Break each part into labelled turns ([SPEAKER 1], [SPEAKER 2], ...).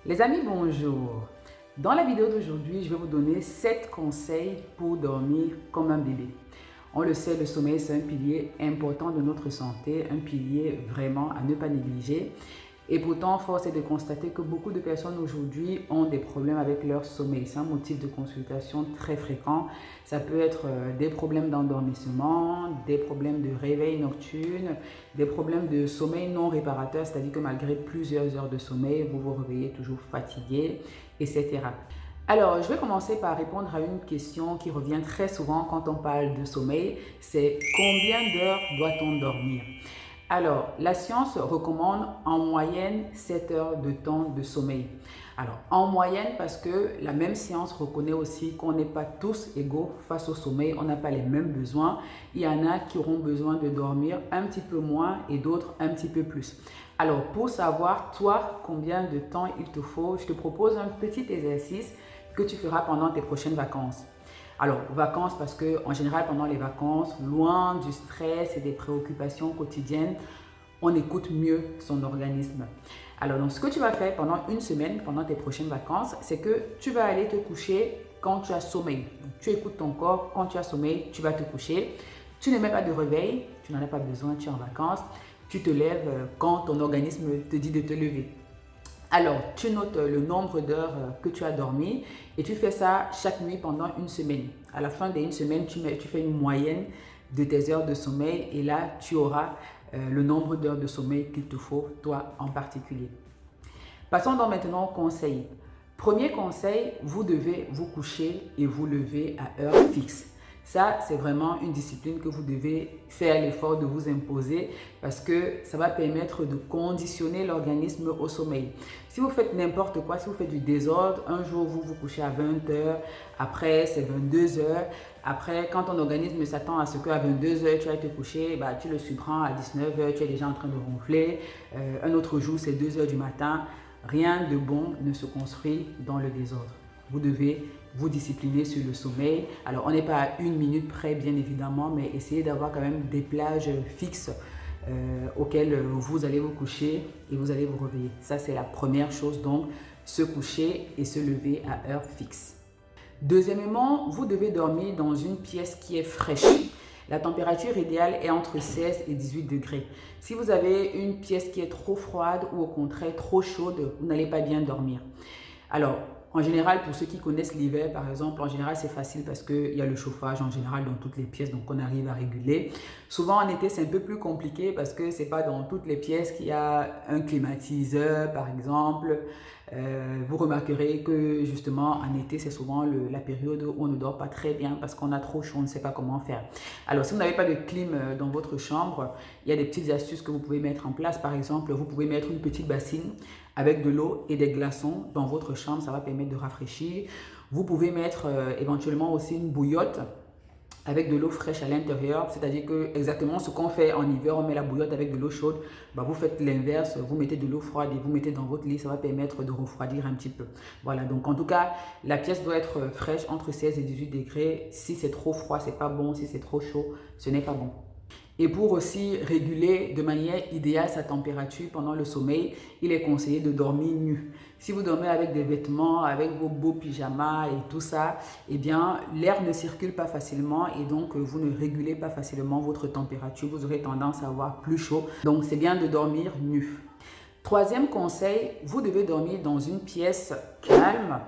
[SPEAKER 1] Les amis, bonjour. Dans la vidéo d'aujourd'hui, je vais vous donner 7 conseils pour dormir comme un bébé. On le sait, le sommeil, c'est un pilier important de notre santé, un pilier vraiment à ne pas négliger. Et pourtant, force est de constater que beaucoup de personnes aujourd'hui ont des problèmes avec leur sommeil. C'est un motif de consultation très fréquent. Ça peut être des problèmes d'endormissement, des problèmes de réveil nocturne, des problèmes de sommeil non réparateur, c'est-à-dire que malgré plusieurs heures de sommeil, vous vous réveillez toujours fatigué, etc. Alors, je vais commencer par répondre à une question qui revient très souvent quand on parle de sommeil, c'est combien d'heures doit-on dormir? Alors, la science recommande en moyenne 7 heures de temps de sommeil. Alors, en moyenne parce que la même science reconnaît aussi qu'on n'est pas tous égaux face au sommeil, on n'a pas les mêmes besoins. Il y en a qui auront besoin de dormir un petit peu moins et d'autres un petit peu plus. Alors, pour savoir, toi, combien de temps il te faut, je te propose un petit exercice que tu feras pendant tes prochaines vacances. Alors, vacances parce que en général, pendant les vacances, loin du stress et des préoccupations quotidiennes, on écoute mieux son organisme. Alors, donc, ce que tu vas faire pendant une semaine, pendant tes prochaines vacances, c'est que tu vas aller te coucher quand tu as sommeil. Donc, tu écoutes ton corps, quand tu as sommeil, tu vas te coucher. Tu ne mets pas de réveil, tu n'en as pas besoin, tu es en vacances. Tu te lèves quand ton organisme te dit de te lever. Alors, tu notes le nombre d'heures que tu as dormi et tu fais ça chaque nuit pendant une semaine. À la fin d'une semaine, tu fais une moyenne de tes heures de sommeil et là, tu auras le nombre d'heures de sommeil qu'il te faut, toi en particulier. Passons donc maintenant au conseil. Premier conseil, vous devez vous coucher et vous lever à heure fixe. Ça, c'est vraiment une discipline que vous devez faire l'effort de vous imposer parce que ça va permettre de conditionner l'organisme au sommeil. Si vous faites n'importe quoi, si vous faites du désordre, un jour vous vous couchez à 20 heures, après c'est 22 heures, après quand ton organisme s'attend à ce qu'à 22 heures tu ailles te coucher, bah, tu le surprends à 19 heures, tu es déjà en train de ronfler, un autre jour c'est 2 heures du matin, rien de bon ne se construit dans le désordre. Vous devez vous discipliner sur le sommeil. Alors, on n'est pas à une minute près, bien évidemment, mais essayez d'avoir quand même des plages fixes auxquelles vous allez vous coucher et vous allez vous réveiller. Ça, c'est la première chose, donc, se coucher et se lever à heure fixe. Deuxièmement, vous devez dormir dans une pièce qui est fraîche. La température idéale est entre 16 et 18 degrés. Si vous avez une pièce qui est trop froide ou au contraire trop chaude, vous n'allez pas bien dormir. Alors, en général, pour ceux qui connaissent l'hiver, par exemple, en général, c'est facile parce qu'il y a le chauffage en général dans toutes les pièces, donc on arrive à réguler. Souvent, en été, c'est un peu plus compliqué parce que ce n'est pas dans toutes les pièces qu'il y a un climatiseur, par exemple. Vous remarquerez que justement, en été, c'est souvent la période où on ne dort pas très bien parce qu'on a trop chaud, on ne sait pas comment faire. Alors, si vous n'avez pas de clim dans votre chambre, il y a des petites astuces que vous pouvez mettre en place. Par exemple, vous pouvez mettre une petite bassine avec de l'eau et des glaçons dans votre chambre, ça va permettre de rafraîchir. Vous pouvez mettre éventuellement aussi une bouillotte avec de l'eau fraîche à l'intérieur, c'est-à-dire que exactement ce qu'on fait en hiver, on met la bouillotte avec de l'eau chaude, bah vous faites l'inverse, vous mettez de l'eau froide et vous mettez dans votre lit, ça va permettre de refroidir un petit peu. Voilà, donc en tout cas, la pièce doit être fraîche entre 16 et 18 degrés. Si c'est trop froid, c'est pas bon. Si c'est trop chaud, ce n'est pas bon. Et pour aussi réguler de manière idéale sa température pendant le sommeil, il est conseillé de dormir nu. Si vous dormez avec des vêtements, avec vos beaux pyjamas et tout ça, eh bien, l'air ne circule pas facilement et donc vous ne régulez pas facilement votre température. Vous aurez tendance à avoir plus chaud. Donc, c'est bien de dormir nu. Troisième conseil, vous devez dormir dans une pièce calme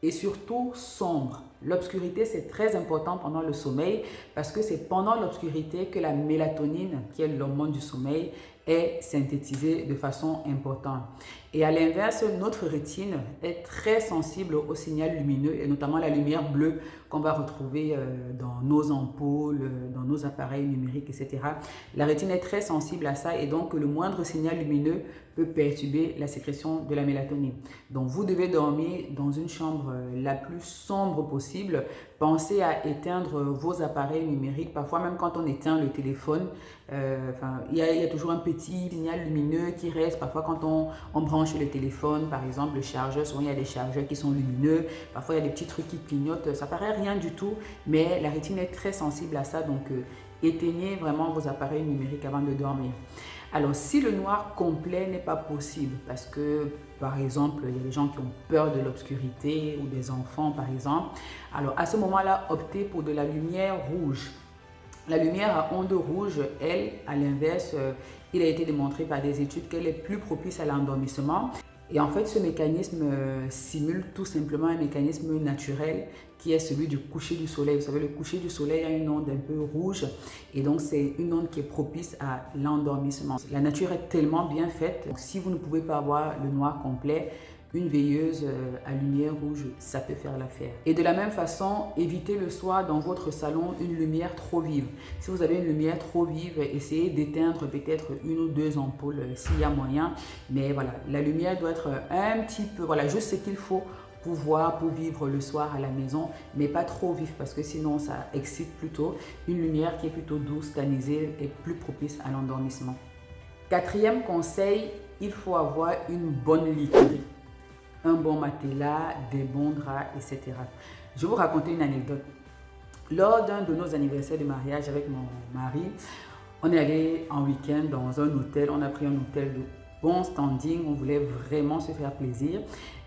[SPEAKER 1] et surtout sombre. L'obscurité, c'est très important pendant le sommeil parce que c'est pendant l'obscurité que la mélatonine, qui est l'hormone du sommeil, est synthétisée de façon importante. Et à l'inverse, notre rétine est très sensible au signal lumineux et notamment la lumière bleue qu'on va retrouver dans nos ampoules, dans nos appareils numériques, etc. La rétine est très sensible à ça et donc le moindre signal lumineux peut perturber la sécrétion de la mélatonine. Donc vous devez dormir dans une chambre la plus sombre possible. Pensez à éteindre vos appareils numériques. Parfois même quand on éteint le téléphone, il y a toujours un petit signal lumineux qui reste. Parfois quand on branche le téléphone, par exemple le chargeur, souvent il y a des chargeurs qui sont lumineux. Parfois il y a des petits trucs qui clignotent. Ça paraît rien du tout, mais la rétine est très sensible à ça. Donc éteignez vraiment vos appareils numériques avant de dormir. Alors, si le noir complet n'est pas possible, parce que par exemple, il y a des gens qui ont peur de l'obscurité ou des enfants par exemple. Alors à ce moment-là, optez pour de la lumière rouge. La lumière à ondes rouges, elle, à l'inverse, il a été démontré par des études qu'elle est plus propice à l'endormissement. Et en fait, ce mécanisme simule tout simplement un mécanisme naturel qui est celui du coucher du soleil. Vous savez, le coucher du soleil a une onde un peu rouge et donc c'est une onde qui est propice à l'endormissement. La nature est tellement bien faite, donc si vous ne pouvez pas avoir le noir complet, une veilleuse à lumière rouge, ça peut faire l'affaire. Et de la même façon, évitez le soir dans votre salon une lumière trop vive. Si vous avez une lumière trop vive, essayez d'éteindre peut-être une ou deux ampoules s'il y a moyen. Mais voilà, la lumière doit être un petit peu, voilà, juste ce qu'il faut pour vivre le soir à la maison, mais pas trop vif parce que sinon ça excite plutôt. Une lumière qui est plutôt douce, tamisée et plus propice à l'endormissement. Quatrième conseil, il faut avoir une bonne literie. Un bon matelas, des bons draps, etc. Je vais vous raconter une anecdote. Lors d'un de nos anniversaires de mariage avec mon mari, on est allé en week-end dans un hôtel. On a pris un hôtel de bon standing. On voulait vraiment se faire plaisir.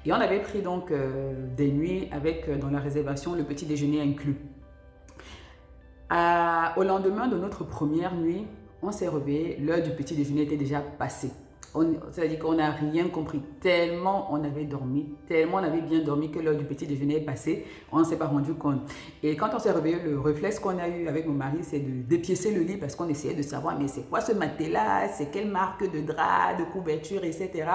[SPEAKER 1] Et on avait pris donc des nuits avec dans la réservation le petit déjeuner inclus. Au lendemain de notre première nuit, on s'est réveillé. L'heure du petit déjeuner était déjà passée. C'est-à-dire qu'on n'a rien compris, tellement on avait dormi, tellement on avait bien dormi que l'heure du petit déjeuner est passée, on ne s'est pas rendu compte. Et quand on s'est réveillé, le réflexe qu'on a eu avec mon mari, c'est de dépiécer le lit parce qu'on essayait de savoir, mais c'est quoi ce matelas, c'est quelle marque de drap, de couverture, etc.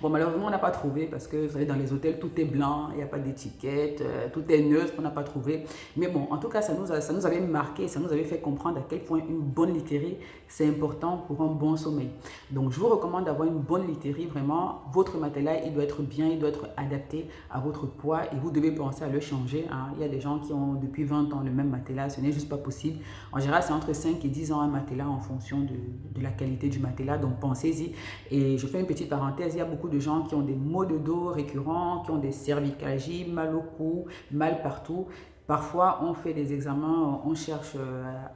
[SPEAKER 1] Bon, malheureusement, on n'a pas trouvé parce que, vous savez, dans les hôtels, tout est blanc, il n'y a pas d'étiquette, tout est neutre, on n'a pas trouvé. Mais bon, en tout cas, ça nous avait marqué, ça nous avait fait comprendre à quel point une bonne literie, c'est important pour un bon sommeil. Donc, je vous recommande d'avoir une bonne literie, vraiment. Votre matelas, il doit être bien, il doit être adapté à votre poids et vous devez penser à le changer. Hein. Il y a des gens qui ont depuis 20 ans le même matelas, ce n'est juste pas possible. En général, c'est entre 5 et 10 ans un matelas en fonction de la qualité du matelas, donc pensez-y. Et je fais une petite parenthèse, il y a beaucoup de gens qui ont des maux de dos récurrents, qui ont des cervicalgies, mal au cou, mal partout. Parfois, on fait des examens, on cherche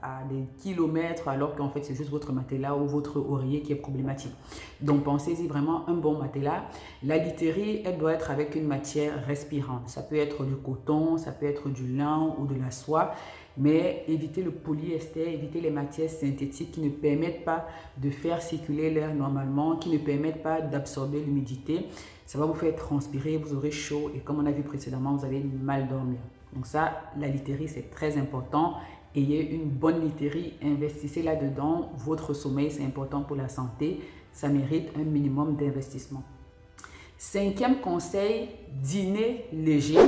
[SPEAKER 1] à des kilomètres alors qu'en fait, c'est juste votre matelas ou votre oreiller qui est problématique. Donc, pensez-y vraiment un bon matelas. La literie, elle doit être avec une matière respirante. Ça peut être du coton, ça peut être du lin ou de la soie. Mais évitez le polyester, évitez les matières synthétiques qui ne permettent pas de faire circuler l'air normalement, qui ne permettent pas d'absorber l'humidité. Ça va vous faire transpirer, vous aurez chaud et comme on a vu précédemment, vous allez mal dormir. Donc ça, la literie, c'est très important. Ayez une bonne literie, investissez là-dedans. Votre sommeil, c'est important pour la santé. Ça mérite un minimum d'investissement. Cinquième conseil, dîner léger.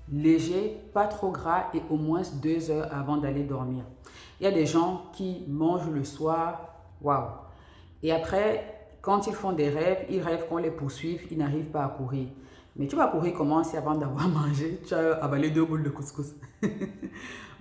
[SPEAKER 1] Léger, pas trop gras et au moins 2 heures avant d'aller dormir. Il y a des gens qui mangent le soir, waouh. Et après, quand ils font des rêves, ils rêvent qu'on les poursuive, ils n'arrivent pas à courir. Mais tu vas courir comment si avant d'avoir mangé, tu as avalé 2 boules de couscous?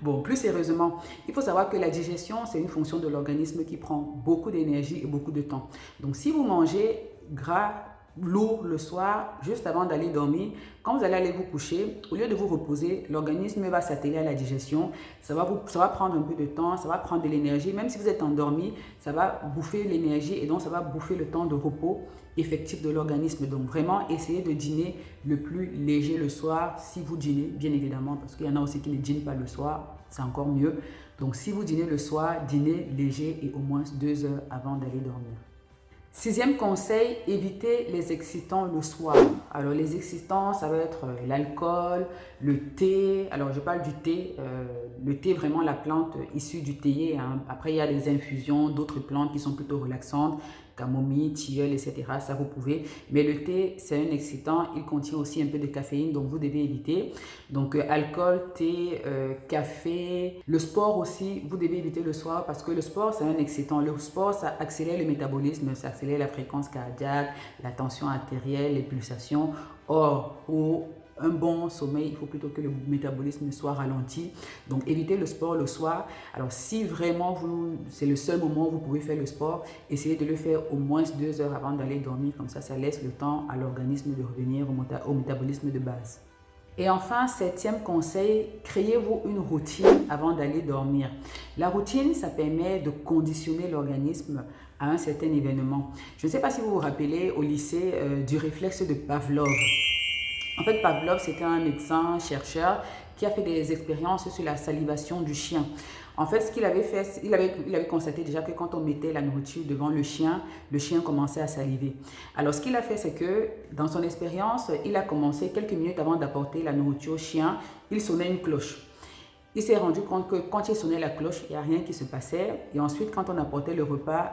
[SPEAKER 1] Bon, plus sérieusement, il faut savoir que la digestion, c'est une fonction de l'organisme qui prend beaucoup d'énergie et beaucoup de temps. Donc, si vous mangez gras, lourd le soir, juste avant d'aller dormir, quand vous allez aller vous coucher, au lieu de vous reposer, l'organisme va s'atteler à la digestion. Ça va prendre un peu de temps, ça va prendre de l'énergie. Même si vous êtes endormi, ça va bouffer l'énergie et donc ça va bouffer le temps de repos effectif de l'organisme. Donc vraiment, essayez de dîner le plus léger le soir, si vous dînez, bien évidemment, parce qu'il y en a aussi qui ne dînent pas le soir, c'est encore mieux. Donc si vous dînez le soir, dînez léger et au moins 2 heures avant d'aller dormir. Sixième conseil, évitez les excitants le soir. Alors les excitants, ça va être l'alcool, le thé. Alors je parle du thé, le thé vraiment la plante issue du théier. Hein. Après il y a des infusions d'autres plantes qui sont plutôt relaxantes, camomille, tilleul, etc. Ça vous pouvez. Mais le thé, c'est un excitant, il contient aussi un peu de caféine, donc vous devez éviter. Donc alcool, thé, café. Le sport aussi, vous devez éviter le soir parce que le sport, c'est un excitant. Le sport, ça accélère le métabolisme, ça accélère la fréquence cardiaque, la tension artérielle, les pulsations. Or, pour un bon sommeil, il faut plutôt que le métabolisme soit ralenti. Donc, évitez le sport le soir. Alors, si vraiment c'est le seul moment où vous pouvez faire le sport, essayez de le faire au moins 2 heures avant d'aller dormir. Comme ça laisse le temps à l'organisme de revenir au métabolisme de base. Et enfin, septième conseil, créez-vous une routine avant d'aller dormir. La routine, ça permet de conditionner l'organisme à un certain événement. Je ne sais pas si vous vous rappelez au lycée du réflexe de Pavlov. En fait, Pavlov, c'était un médecin chercheur qui a fait des expériences sur la salivation du chien. En fait, ce qu'il avait fait, il avait constaté déjà que quand on mettait la nourriture devant le chien commençait à saliver. Alors, ce qu'il a fait, c'est que dans son expérience, il a commencé quelques minutes avant d'apporter la nourriture au chien, il sonnait une cloche. Il s'est rendu compte que quand il sonnait la cloche, il n'y a rien qui se passait. Et ensuite, quand on apportait le repas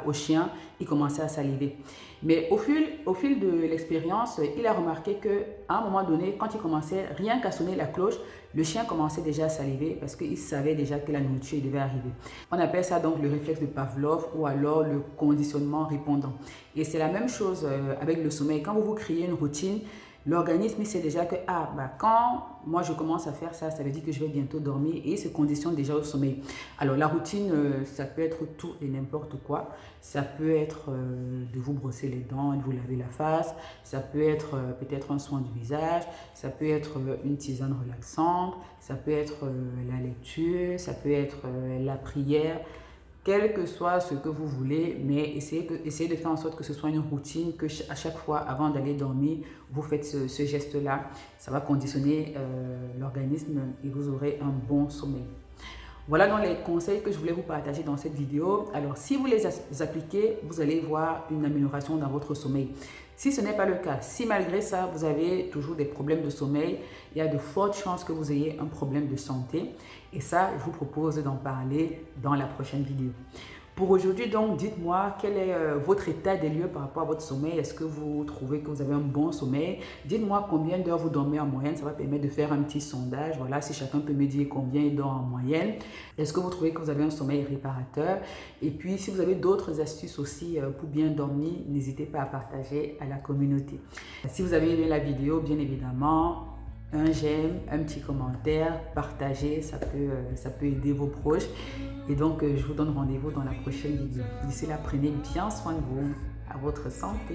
[SPEAKER 1] au chien, il commençait à saliver. Mais au fil de l'expérience, il a remarqué qu'à un moment donné, quand il commençait rien qu'à sonner la cloche, le chien commençait déjà à saliver parce qu'il savait déjà que la nourriture devait arriver. On appelle ça donc le réflexe de Pavlov ou alors le conditionnement répondant. Et c'est la même chose avec le sommeil. Quand vous créez une routine, l'organisme sait déjà que quand moi je commence à faire ça, ça veut dire que je vais bientôt dormir et il se conditionne déjà au sommeil. Alors la routine, ça peut être tout et n'importe quoi. Ça peut être de vous brosser les dents et de vous laver la face. Ça peut être peut-être un soin du visage. Ça peut être une tisane relaxante. Ça peut être la lecture. Ça peut être la prière. Quel que soit ce que vous voulez, mais essayez de faire en sorte que ce soit une routine, que à chaque fois, avant d'aller dormir, vous faites ce geste-là. Ça va conditionner l'organisme et vous aurez un bon sommeil. Voilà donc les conseils que je voulais vous partager dans cette vidéo. Alors, si vous les appliquez, vous allez voir une amélioration dans votre sommeil. Si ce n'est pas le cas, si malgré ça, vous avez toujours des problèmes de sommeil, il y a de fortes chances que vous ayez un problème de santé. Et ça, je vous propose d'en parler dans la prochaine vidéo. Pour aujourd'hui, donc, dites-moi quel est votre état des lieux par rapport à votre sommeil. Est-ce que vous trouvez que vous avez un bon sommeil? Dites-moi combien d'heures vous dormez en moyenne. Ça va permettre de faire un petit sondage. Voilà, si chacun peut me dire combien il dort en moyenne. Est-ce que vous trouvez que vous avez un sommeil réparateur? Et puis, si vous avez d'autres astuces aussi pour bien dormir, n'hésitez pas à partager à la communauté. Si vous avez aimé la vidéo, bien évidemment, un j'aime, un petit commentaire, partagez, ça peut aider vos proches. Et donc, je vous donne rendez-vous dans la prochaine vidéo. D'ici là, prenez bien soin de vous, à votre santé.